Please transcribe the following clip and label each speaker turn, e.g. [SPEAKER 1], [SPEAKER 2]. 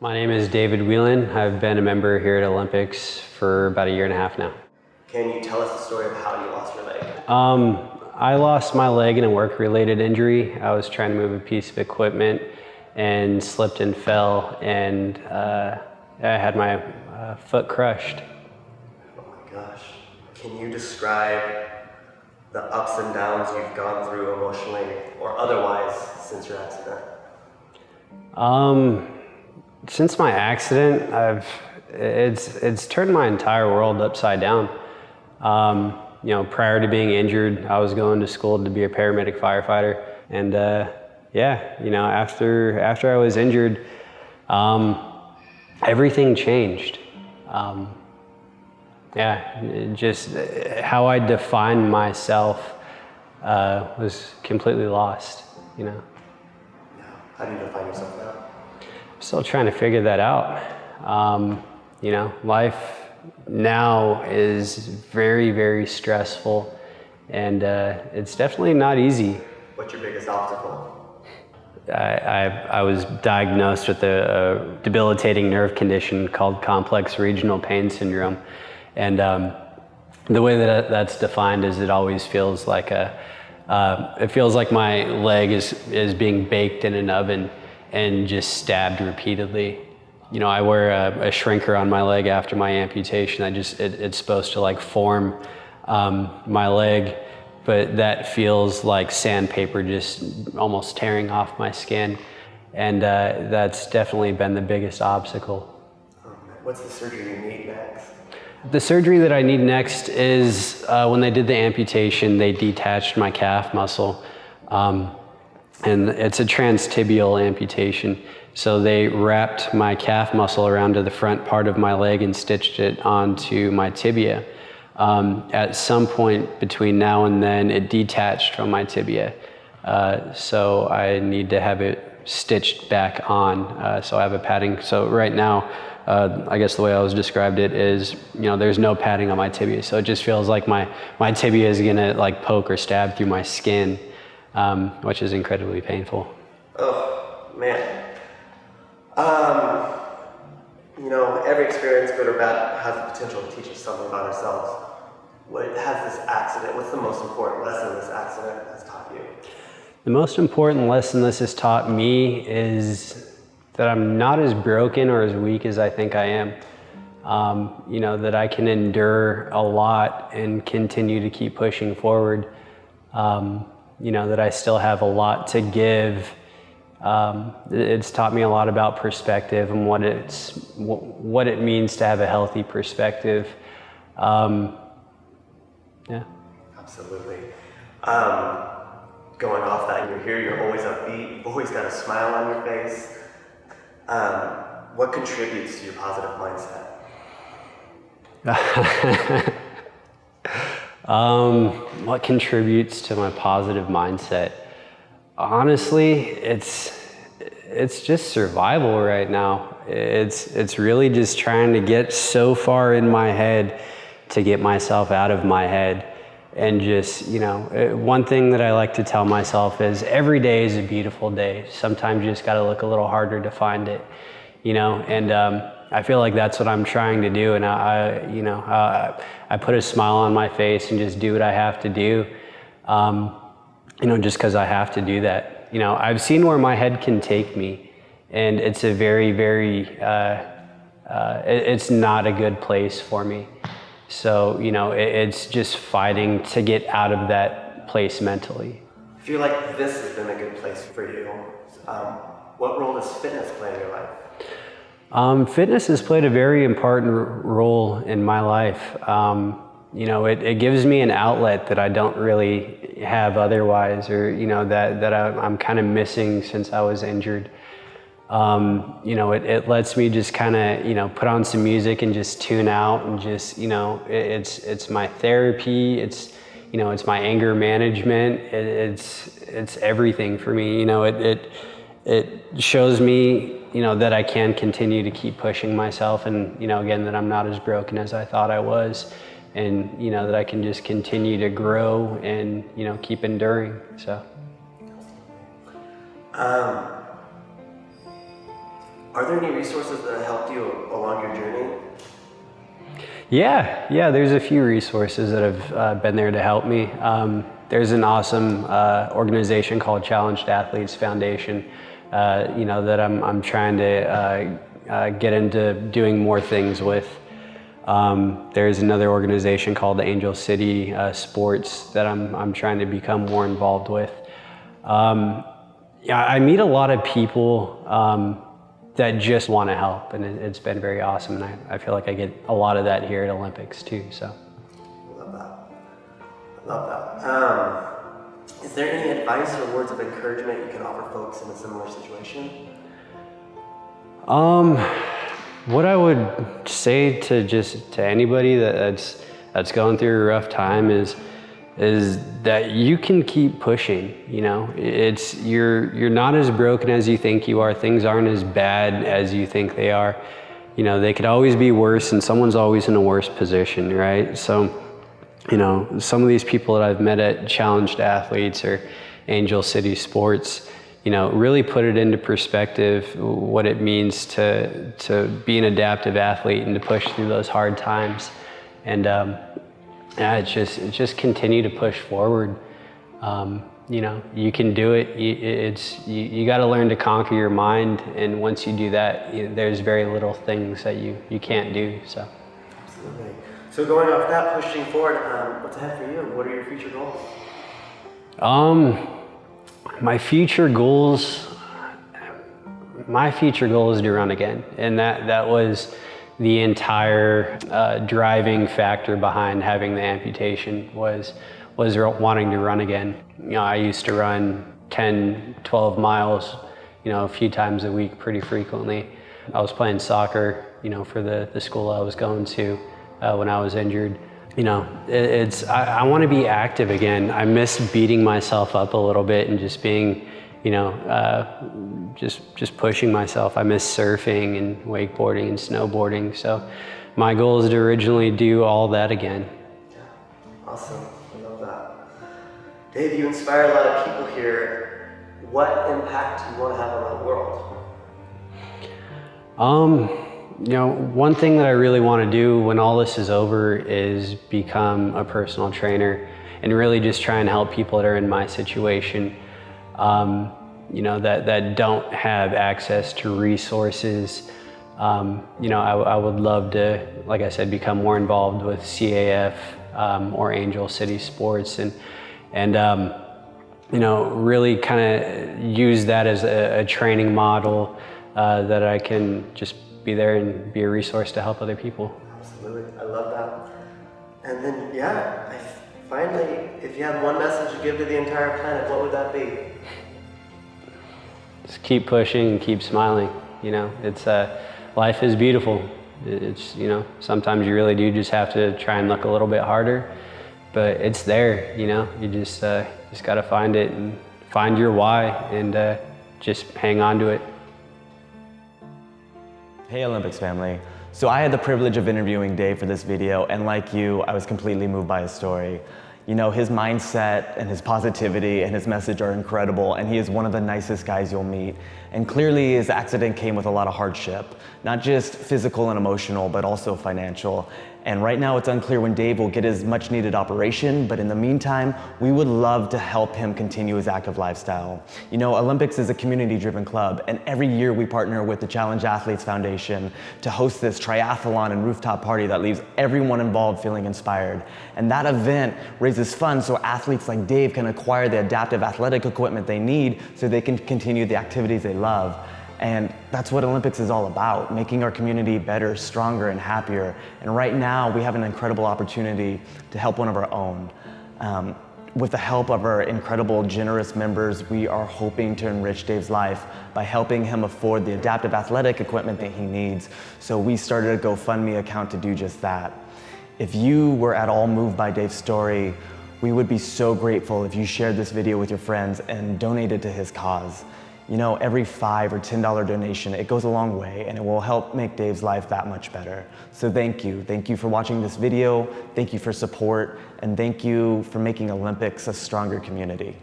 [SPEAKER 1] My name is David Whelan. I've been a member here at Olympics for about 1.5 years now.
[SPEAKER 2] Can you tell us the story of how you lost your leg?
[SPEAKER 1] I lost my leg in a work-related injury. I was trying to move a piece of equipment and slipped and fell, and I had my foot crushed.
[SPEAKER 2] Oh my gosh. Can you describe the ups and downs you've gone through emotionally or otherwise since your accident?
[SPEAKER 1] Since my accident, it's turned my entire world upside down. Prior to being injured, I was going to school to be a paramedic firefighter, and after I was injured, everything changed. Just how I defined myself was completely lost.
[SPEAKER 2] How do you define yourself now?
[SPEAKER 1] I'm still trying to figure that out. Life now is very, very stressful, and it's definitely not easy.
[SPEAKER 2] What's your biggest obstacle?
[SPEAKER 1] I was diagnosed with a debilitating nerve condition called complex regional pain syndrome, and the way that that's defined is it always feels like it feels like my leg is being baked in an oven and just stabbed repeatedly. I wear a shrinker on my leg after my amputation. It's supposed to like form my leg, but that feels like sandpaper just almost tearing off my skin. And that's definitely been the biggest obstacle.
[SPEAKER 2] What's the surgery you need next?
[SPEAKER 1] The surgery that I need next is when they did the amputation, they detached my calf muscle. And it's a transtibial amputation. So they wrapped my calf muscle around to the front part of my leg and stitched it onto my tibia. At some point between now and then, it detached from my tibia. So I need to have it stitched back on. So I have a padding. So right now, I guess the way I was described it is, there's no padding on my tibia. So it just feels like my tibia is gonna like poke or stab through my skin, which is incredibly painful.
[SPEAKER 2] Oh, man. Every experience, good or bad, has the potential to teach us something about ourselves. What's the most important lesson this accident has taught you?
[SPEAKER 1] The most important lesson this has taught me is that I'm not as broken or as weak as I think I am. That I can endure a lot and continue to keep pushing forward. That I still have a lot to give. It's taught me a lot about perspective and what it means to have a healthy perspective.
[SPEAKER 2] Absolutely. Going off that, you're here, you're always upbeat, you've always got a smile on your face. What contributes to your positive mindset?
[SPEAKER 1] What contributes to my positive mindset? Honestly, it's just survival right now. It's really just trying to get so far in my head to get myself out of my head. And just, one thing that I like to tell myself is every day is a beautiful day. Sometimes you just got to look a little harder to find it, and I feel like that's what I'm trying to do. And I put a smile on my face and just do what I have to do, just because I have to do that. I've seen where my head can take me, and it's a very, very, it's not a good place for me. So, it's just fighting to get out of that place mentally.
[SPEAKER 2] I feel like this has been a good place for you. What role does fitness play in your life?
[SPEAKER 1] Fitness has played a very important role in my life. It gives me an outlet that I don't really have otherwise, or, that I'm kind of missing since I was injured. It lets me just kind of, put on some music and just tune out and just, it's my therapy. It's my anger management. It's everything for me. It shows me, that I can continue to keep pushing myself, and, again, that I'm not as broken as I thought I was, and, that I can just continue to grow and, keep enduring, so.
[SPEAKER 2] Are there any resources that helped you along your journey?
[SPEAKER 1] Yeah, there's a few resources that have been there to help me. There's an awesome organization called Challenged Athletes Foundation, that I'm trying to get into doing more things with. There's another organization called the Angel City Sports that I'm trying to become more involved with. I meet a lot of people that just want to help, and it's been very awesome, and I feel like I get a lot of that here at Olympics too. So.
[SPEAKER 2] I love that. Is there any advice or words of encouragement you can offer folks in a similar situation?
[SPEAKER 1] What I would say to anybody that's going through a rough time is that you can keep pushing. You're not as broken as you think you are. Things aren't as bad as you think they are. They could always be worse, and someone's always in a worse position, right? So, some of these people that I've met at Challenged Athletes or Angel City Sports, really put it into perspective what it means to be an adaptive athlete and to push through those hard times. And it's just continue to push forward. You can do it. You got to learn to conquer your mind, and once you do that, there's very little things that you can't do. So.
[SPEAKER 2] Absolutely. So going off that, pushing forward, what's ahead for you? What are your future goals?
[SPEAKER 1] My future goal is to run again, and that was the entire driving factor behind having the amputation was wanting to run again. I used to run 10, 12 miles, a few times a week pretty frequently. I was playing soccer, for the school I was going to when I was injured. I want to be active again. I miss beating myself up a little bit and just being, just pushing myself. I miss surfing and wakeboarding and snowboarding. So my goal is to originally do all that again.
[SPEAKER 2] Yeah. Awesome. I love that. Dave, you inspire a lot of people here. What impact do you want to have on the world?
[SPEAKER 1] One thing that I really want to do when all this is over is become a personal trainer and really just try and help people that are in my situation, that don't have access to resources. I would love to, like I said, become more involved with CAF or Angel City Sports and really kind of use that as a training model that I can just be there and be a resource to help other people.
[SPEAKER 2] Absolutely, I love that. And then, finally, if you had one message to give to the entire planet, what would that be?
[SPEAKER 1] Just keep pushing and keep smiling. It's life is beautiful. It's sometimes you really do just have to try and look a little bit harder, but it's there. You just got to find it and find your why and just hang on to it.
[SPEAKER 3] Hey Olympics family. So I had the privilege of interviewing Dave for this video, and like you, I was completely moved by his story. His mindset and his positivity and his message are incredible, and he is one of the nicest guys you'll meet. And clearly his accident came with a lot of hardship, not just physical and emotional, but also financial. And right now it's unclear when Dave will get his much needed operation, but in the meantime, we would love to help him continue his active lifestyle. Olympics is a community-driven club, and every year we partner with the Challenge Athletes Foundation to host this triathlon and rooftop party that leaves everyone involved feeling inspired. And that event raises funds so athletes like Dave can acquire the adaptive athletic equipment they need so they can continue the activities they love. And that's what Olympics is all about, making our community better, stronger, and happier. And right now, we have an incredible opportunity to help one of our own. With the help of our incredible, generous members, we are hoping to enrich Dave's life by helping him afford the adaptive athletic equipment that he needs. So we started a GoFundMe account to do just that. If you were at all moved by Dave's story, we would be so grateful if you shared this video with your friends and donated to his cause. Every $5 or $10 donation, it goes a long way, and it will help make Dave's life that much better. So thank you. Thank you for watching this video. Thank you for support, and thank you for making Olympics a stronger community.